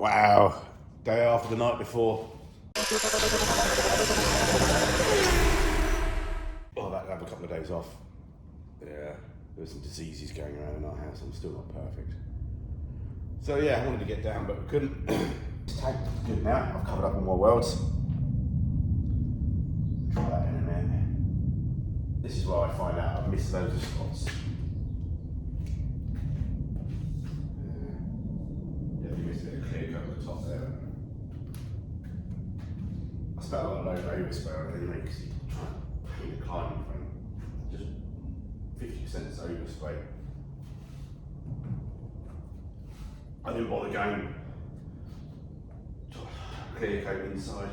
Wow, day after the night before. Oh, I've had to have a couple of days off. Yeah, there's some diseases going around in our house. I'm still not perfect. So yeah, I wanted to get down, but we couldn't. This tank is good now. I've covered up all my welds. Try that in a minute. This is where I find out I've missed loads of spots. Definitely missed a bit of clear cut at the top there. I spent a lot of load overspray on it anyway because you try and paint a climbing frame. Just 50% is overspray. I didn't bother going clear coat inside.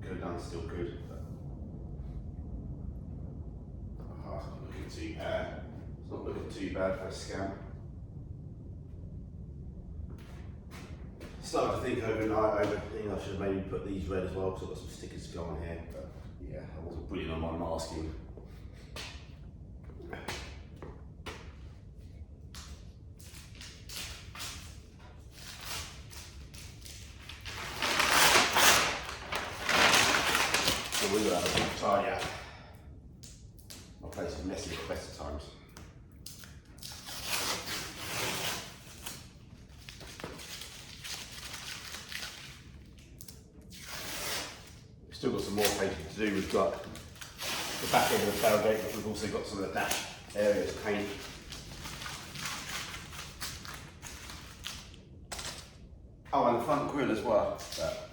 Could have done still good. But it's not looking too bad. It's not looking too bad for a scamp. Started to think overnight, I should have maybe put these red as well because I've got some stickers to go on here. But yeah, I wasn't brilliant on my masking. So we will have a big tidy up. My place is messy at the best of times. Still got some more painting to do. We've got the back end of the tailgate, but we've also got some of the dash areas painted. Oh, and the front grille as well. But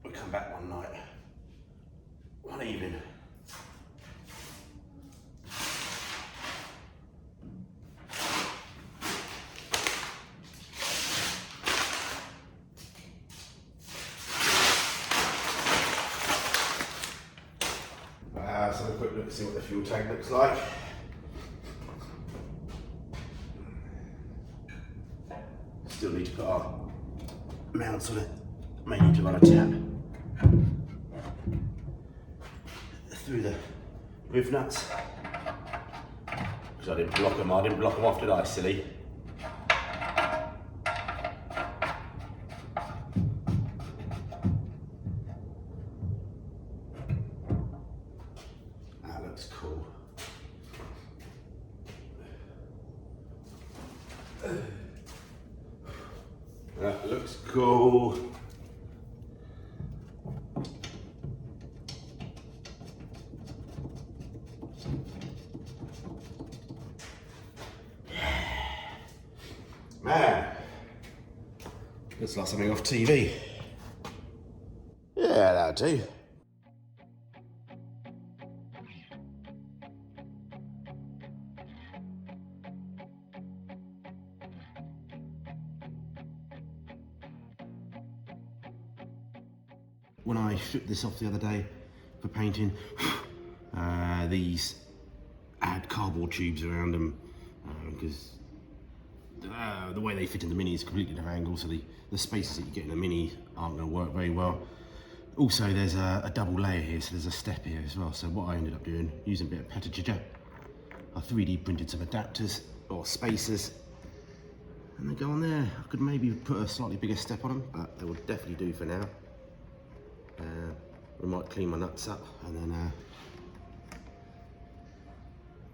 we come back one night, one evening. Let's have a quick look and see what the fuel tank looks like. Still need to put our mounts on it. May need to run a tap through the riv nuts. Because I didn't block them off, did I, silly? That looks cool. That looks cool. Man, looks like something off TV. Yeah, that'll do. When I stripped this off the other day for painting, these had cardboard tubes around them because the way they fit in the Mini is completely different angle, so the spaces that you get in the Mini aren't going to work very well. Also, there's a double layer here, so there's a step here as well. So what I ended up doing, using a bit of Petagiga, I 3D printed some adapters or spacers, and they go on there. I could maybe put a slightly bigger step on them, but they will definitely do for now. We might clean my nuts up and then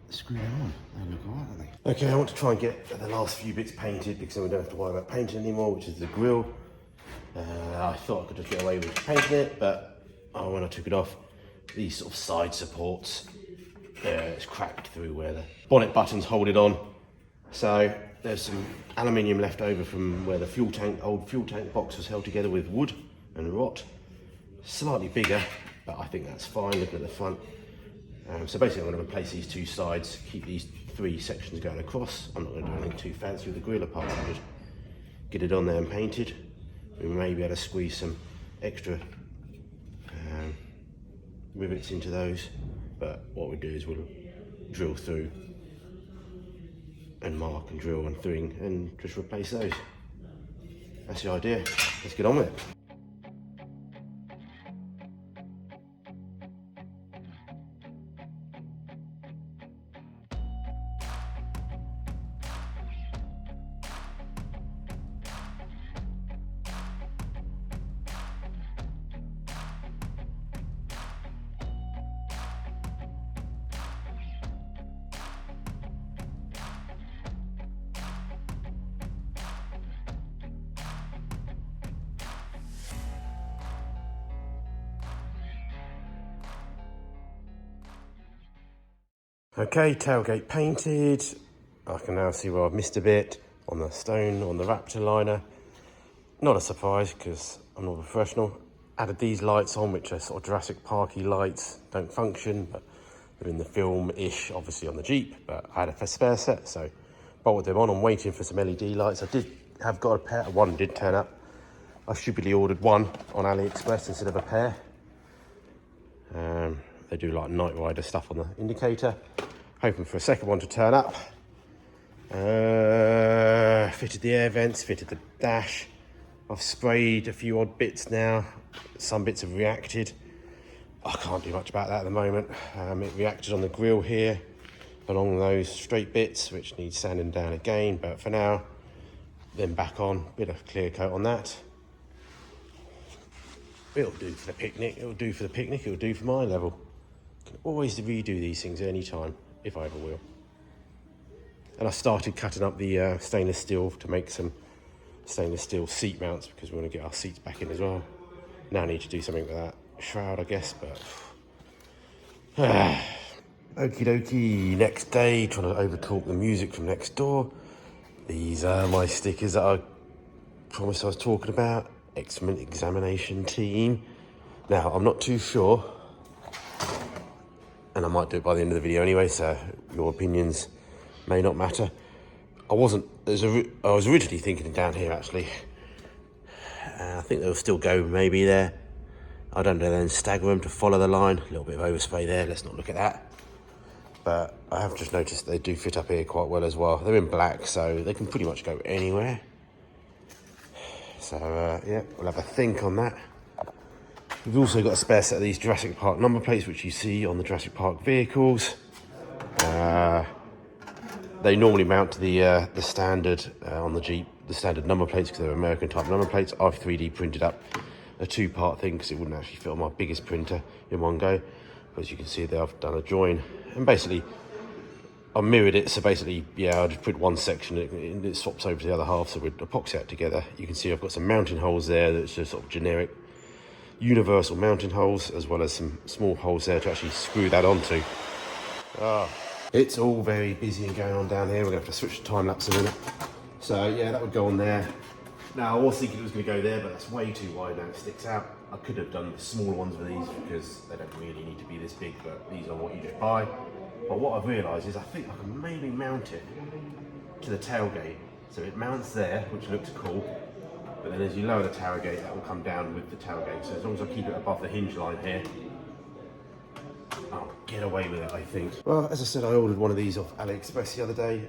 screw them on. They look alright, don't they? Okay, I want to try and get the last few bits painted because then we don't have to worry about painting anymore, which is the grille. I thought I could just get away with painting it, but when I took it off, these sort of side supports, it's cracked through where the bonnet buttons hold it on. So there's some aluminium left over from where the old fuel tank box was held together with wood and rot. Slightly bigger, but I think that's fine looking at the front. So basically I'm going to replace these two sides, keep these three sections going across. I'm not going to do anything too fancy with the grille apart from just get it on there and painted. We may be able to squeeze some extra rivets into those, but what we do is we'll drill through and mark and drill and through and just replace those. That's the idea. Let's get on with it. Okay, tailgate painted. I can now see where I've missed a bit on the stone, on the Raptor liner. Not a surprise because I'm not a professional. Added these lights on, which are sort of Jurassic Parky lights. Don't function, but they're in the film-ish, obviously on the Jeep. But I had a spare set, so bolted them on. I'm waiting for some LED lights. I did have got a pair. One did turn up. I stupidly ordered one on AliExpress instead of a pair. They do like Night Rider stuff on the indicator. Hoping for a second one to turn up. Fitted the air vents, fitted the dash. I've sprayed a few odd bits now. Some bits have reacted. I can't do much about that at the moment. It reacted on the grill here, along those straight bits, which need sanding down again. But for now, then back on, bit of clear coat on that. It'll do for the picnic, it'll do for the picnic, it'll do for my level. Can always redo these things any time, if I ever will. And I started cutting up the stainless steel to make some stainless steel seat mounts because we want to get our seats back in as well. Now I need to do something with that shroud, I guess, but... Okie dokie, next day, trying to overtalk the music from next door. These are my stickers that I promised I was talking about. Excellent examination team. Now, I'm not too sure, and I might do it by the end of the video anyway, so your opinions may not matter. I was originally thinking down here, actually. I think they'll still go maybe there. I don't know, then stagger them to follow the line. A little bit of overspray there, let's not look at that. But I have just noticed they do fit up here quite well as well. They're in black, so they can pretty much go anywhere. So, yeah, we'll have a think on that. We've also got a spare set of these Jurassic Park number plates, which you see on the Jurassic Park vehicles. They normally mount to the standard on the Jeep, the standard number plates, because they're American type number plates. I've 3D printed up a two-part thing because it wouldn't actually fit on my biggest printer in one go. But as you can see there, I've done a join. And basically, I mirrored it, so basically, yeah, I just print one section and it swaps over to the other half, so we'd epoxy it together. You can see I've got some mounting holes there that's just sort of generic universal mounting holes, as well as some small holes there to actually screw that onto. It's all very busy and going on down here. We're gonna have to switch to time lapse in a minute. So yeah, that would go on there. Now I was thinking it was gonna go there, but that's way too wide now, it sticks out. I could have done the smaller ones with these because they don't really need to be this big, but these are what you just buy. But what I've realised is I think I can maybe mount it to the tailgate. So it mounts there, which looks cool. But then as you lower the tailgate, that will come down with the tailgate. So as long as I keep it above the hinge line here, I'll get away with it, I think. Well, as I said, I ordered one of these off AliExpress the other day.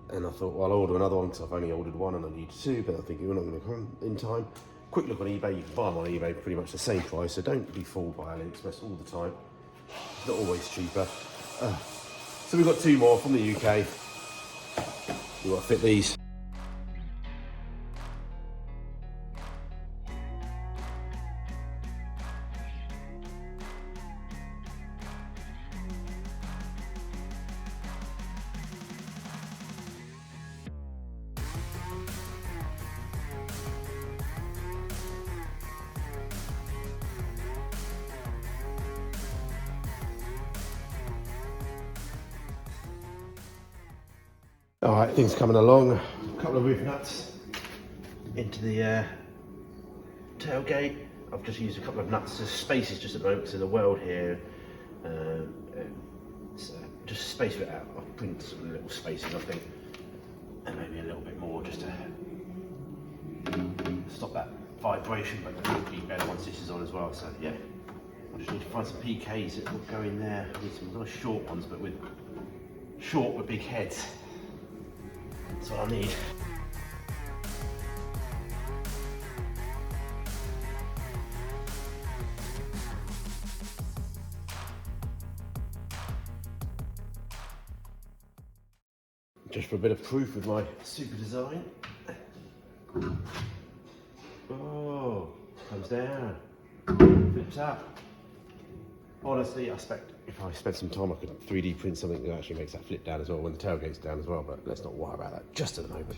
And I thought, well, I'll order another one because I've only ordered one and I need two, but I think we're not going to come in time. Quick look on eBay, you can buy them on eBay pretty much the same price, so don't be fooled by AliExpress all the time. It's not always cheaper. So we've got two more from the UK. We've got to fit these. All right, things coming along. A couple of roof nuts into the tailgate. I've just used a couple of nuts. There's spaces just at the moment because there's a weld here. So just space it out. I'll print some little spaces, I think, and maybe a little bit more just to stop that vibration. But it will be better once this is on as well. So yeah, I just need to find some PKs that will go in there. I need some nice short ones, but with big heads. That's what I need. Just for a bit of proof with my super design. Oh, comes down, flips up. Honestly, I expect if I spent some time, I could 3D print something that actually makes that flip down as well when the tailgate's down as well, but let's not worry about that just at the moment.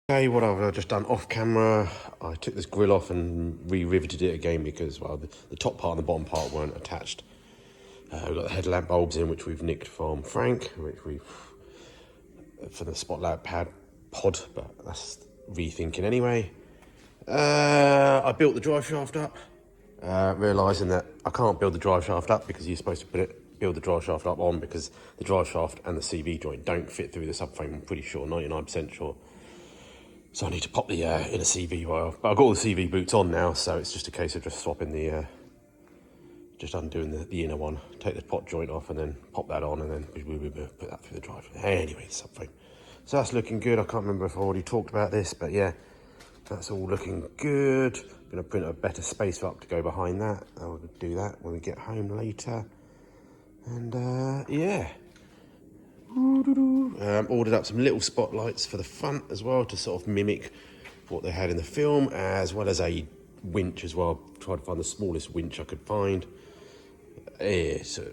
Okay, what I've just done off camera, I took this grill off and re-riveted it again because, well, the top part and the bottom part weren't attached. We've got the headlamp bulbs in, which we've nicked from Frank, which we've, for the spotlight pod, but that's rethinking anyway. I built the drive shaft up, realising that I can't build the drive shaft up because you're supposed to build the drive shaft up on, because the drive shaft and the CV joint don't fit through the subframe, I'm pretty sure, 99% sure. So I need to pop the inner CV wire off. But I've got all the CV boots on now, so it's just a case of just swapping the, just undoing the inner one, take the pot joint off and then pop that on, and then we put that through the drive. Anyway, subframe. So that's looking good. I can't remember if I already talked about this, but yeah, that's all looking good. I'm gonna print a better space up to go behind that. I'll do that when we get home later. And yeah. Ordered up some little spotlights for the front as well to sort of mimic what they had in the film, as well as a winch as well. Tried to find the smallest winch I could find. So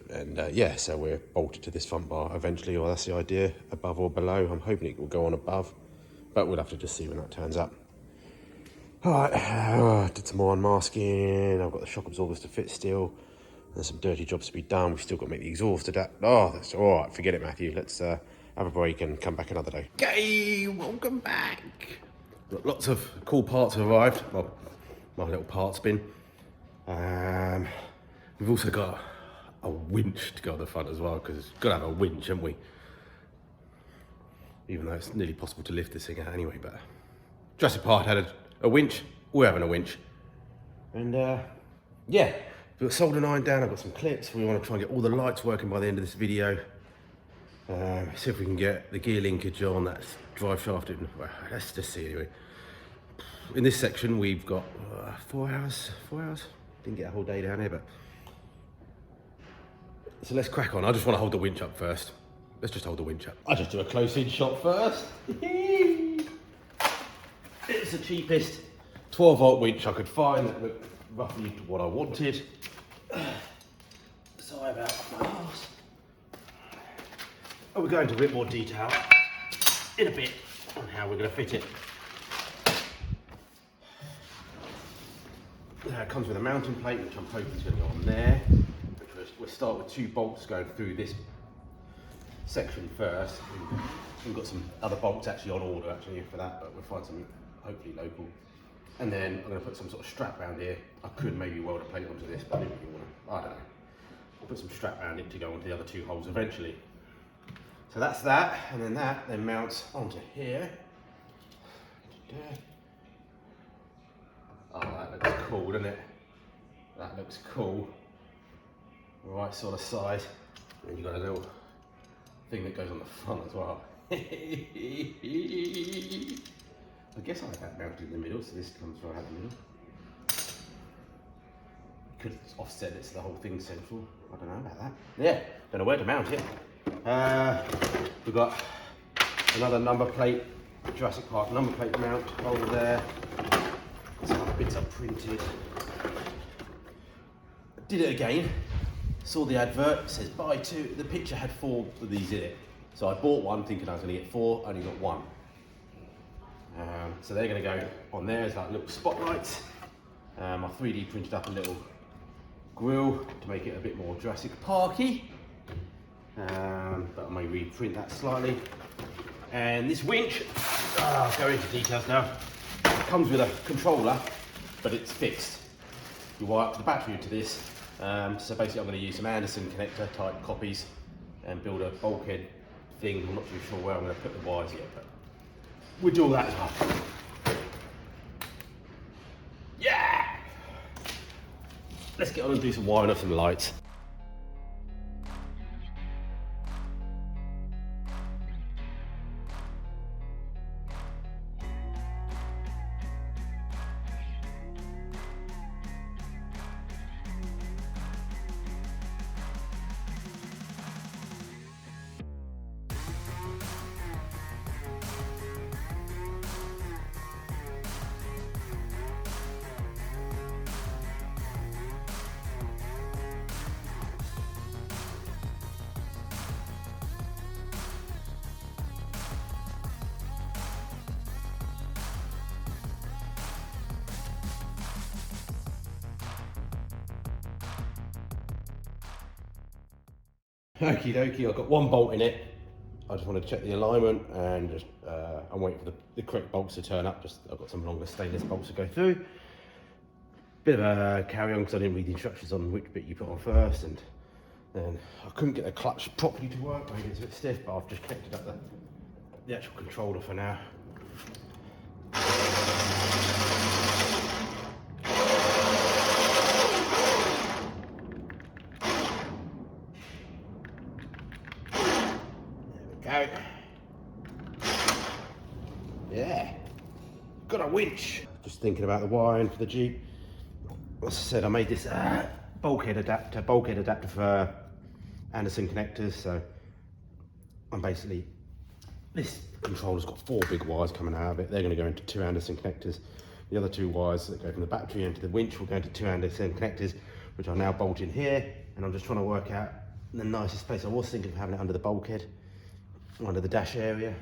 we're bolted to this front bar eventually, or that's the idea, above or below. I'm hoping it will go on above, but we'll have to just see when that turns up. Alright, did some more unmasking. I've got the shock absorbers to fit still. There's some dirty jobs to be done. We've still got to make the exhaust adapt. Oh, that's all right. Forget it, Matthew. Let's have a break and come back another day. Okay, welcome back. Got lots of cool parts have arrived. Well, my little parts bin. We've also got a winch to go on the front as well, because it's got to have a winch, haven't we? Even though it's nearly possible to lift this thing out anyway. But Jurassic Park had a winch. We're having a winch. And yeah. We've got soldering iron down, I've got some clips. We want to try and get all the lights working by the end of this video. See if we can get the gear linkage on, that drive shaft in. Well, let's just see anyway. In this section, we've got 4 hours. Didn't get a whole day down here, but. So let's crack on. I just want to hold the winch up first. Let's just hold the winch up. I'll just do a close-in shot first. It's the cheapest 12-volt winch I could find that looked roughly what I wanted. So about my arse. And we'll go into a bit more detail in a bit on how we're going to fit it. It comes with a mounting plate, which I'm hoping is going to go on there. We'll start with 2 bolts going through this section first. We've got some other bolts actually on order actually for that, but we'll find something hopefully local. And then I'm going to put some sort of strap around here. I could maybe weld a plate onto this, but I didn't really want to. I don't know. I'll put some strap around it to go onto the other 2 holes eventually. So that's that, and then that then mounts onto here. Oh, that looks cool, doesn't it? That looks cool. Right sort of size. And you've got a little thing that goes on the front as well. I guess I have that mounted in the middle, so this comes right out the middle. Could offset it so the whole thing's central. I don't know about that. Yeah, don't know where to mount it. We've got another number plate, Jurassic Park number plate mount over there. Some other bits I've printed. Did it again. Saw the advert, it says buy 2. The picture had 4 of these in it. So I bought one thinking I was going to get 4, only got 1. So they're going to go on there as like little spotlights. I 3D printed up a little grille to make it a bit more Jurassic Parky. But I may reprint that slightly. And this winch, I'll go into details now. It comes with a controller, but it's fixed. You wire up the battery into this. So basically I'm going to use some Anderson connector type copies and build a bulkhead thing. I'm not too sure where I'm going to put the wires yet, but we'll do all that as well. Yeah! Let's get on and do some wiring up some lights. Okie dokie, I've got one bolt in it. I just want to check the alignment and just I'm waiting for the correct bolts to turn up. I've got some longer stainless bolts to go through. Bit of a carry on because I didn't read the instructions on which bit you put on first, and then I couldn't get the clutch properly to work. Maybe it's a bit stiff, but I've just connected up the actual controller for now. There we go. Yeah, got a winch. Just thinking about the wiring for the Jeep. As I said, I made this bulkhead adapter for Anderson connectors. So I'm basically, this controller's got 4 big wires coming out of it. They're going to go into 2 Anderson connectors. The other 2 wires that go from the battery into the winch will go into 2 Anderson connectors, which are now bolted in here. And I'm just trying to work out the nicest place. I was thinking of having it under the bulkhead, under the dash area.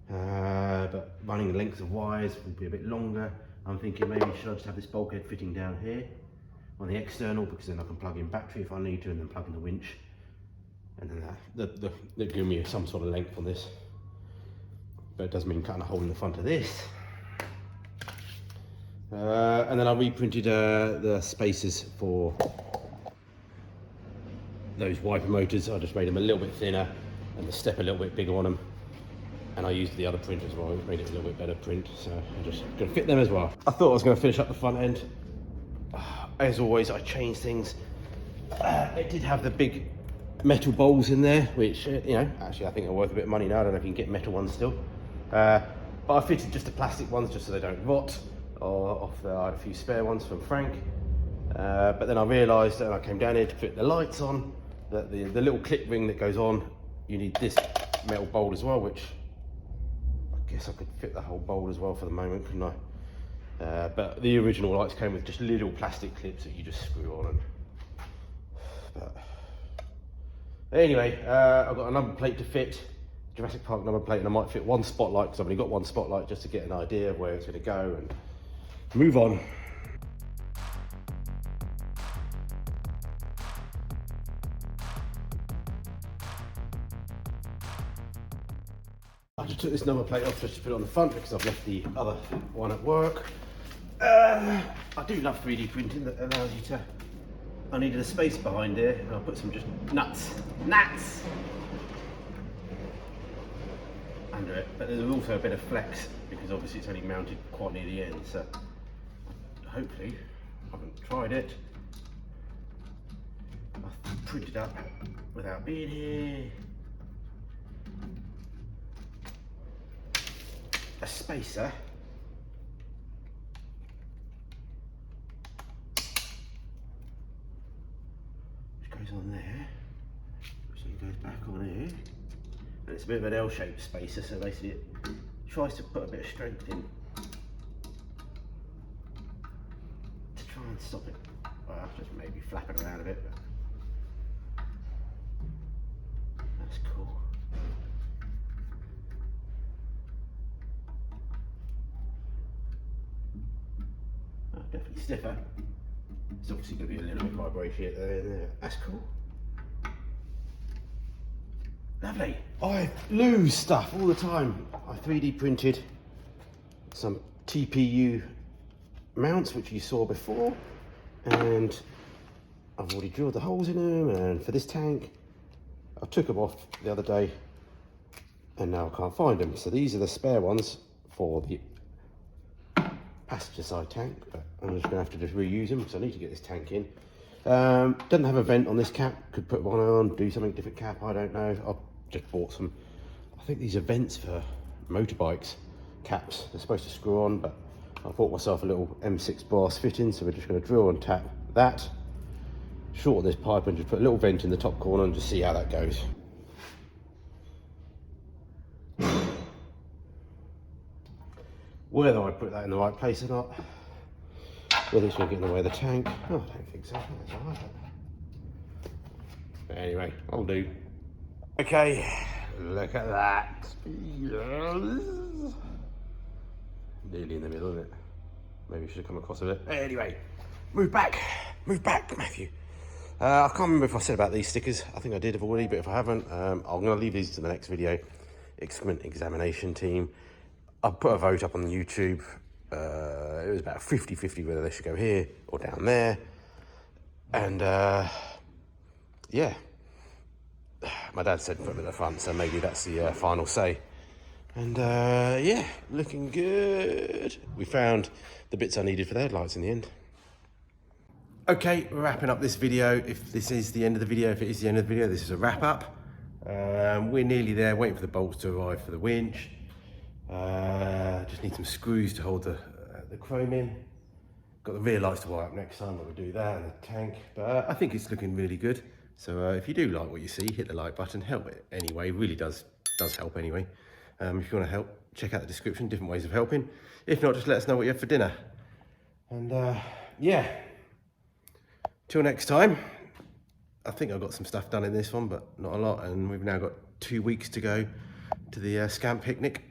But running the lengths of wires will be a bit longer. I'm thinking maybe should I just have this bulkhead fitting down here on the external, because then I can plug in battery if I need to, and then plug in the winch, and then they'll give me some sort of length on this. But it does mean cutting a hole in the front of this. And then I reprinted the spacers for those wiper motors. I just made them a little bit thinner and the step a little bit bigger on them. And I used the other print as well, it made it a little bit better print, so I'm just going to fit them as well. I thought I was going to finish up the front end. As always, I changed things. It did have the big metal bowls in there, which, you know, actually I think are worth a bit of money now. I don't know if you can get metal ones still. But I fitted just the plastic ones just so they don't rot. I had a few spare ones from Frank. But then I realised that when I came down here to fit the lights on, that the little clip ring that goes on, you need this metal bowl as well, which I guess I could fit the whole bowl as well for the moment, couldn't I? But the original lights came with just little plastic clips that you just screw on. But anyway, I've got a number plate to fit, Jurassic Park number plate, and I might fit one spotlight because I've only got one spotlight, just to get an idea of where it's going to go and move on. I just took this number plate off just to put it on the front because I've left the other one at work. I do love 3D printing, that allows you to, I needed a space behind here and I'll put some just nuts under it, but there's also a bit of flex because obviously it's only mounted quite near the end, so hopefully, I haven't tried it, I've printed up without being here. A spacer which goes on there, so it goes back on here, and it's a bit of an L-shaped spacer, so basically it tries to put a bit of strength in to try and stop it. Well, just maybe flapping around a bit, but that's cool. Definitely stiffer. It's obviously going to be a little bit vibration there. That's cool. Lovely. I lose stuff all the time. I 3D printed some TPU mounts, which you saw before, and I've already drilled the holes in them. And for this tank, I took them off the other day, and now I can't find them. So these are the spare ones for the passenger side tank, but I'm just going to have to just reuse them because I need to get this tank in. Doesn't have a vent on this cap, could put one on, do something different cap, I don't know. I've just bought some, I think these are vents for motorbikes, caps, they're supposed to screw on, but I bought myself a little M6 brass fitting, so we're just going to drill and tap that, shorten this pipe and just put a little vent in the top corner and just see how that goes. Whether I put that in the right place or not, whether it's going to get in the way of the tank, oh, I don't think so. That's all right. But anyway, I'll do. Okay, look at that. Yes. Nearly in the middle, isn't it? Maybe we should have come across a bit. Anyway, move back, Matthew. I can't remember if I said about these stickers. I think I did already, but if I haven't, I'm going to leave these to the next video. Excrement examination team. I put a vote up on YouTube. It was about 50-50 whether they should go here or down there. And yeah, my dad said put them at the front, so maybe that's the final say. And yeah, looking good. We found the bits I needed for the headlights in the end. Okay, wrapping up this video. If this is the end of the video, if it is the end of the video, this is a wrap up. We're nearly there, waiting for the bolts to arrive for the winch. Just need some screws to hold the chrome in. Got the rear lights to wire up next time, but we'll do that, and the tank. But I think it's looking really good. So if you do like what you see, hit the like button, help it anyway, really does help anyway. If you want to help, check out the description, different ways of helping. If not, just let us know what you have for dinner. And yeah, till next time. I think I've got some stuff done in this one, but not a lot. And we've now got 2 weeks to go to the Scamp picnic.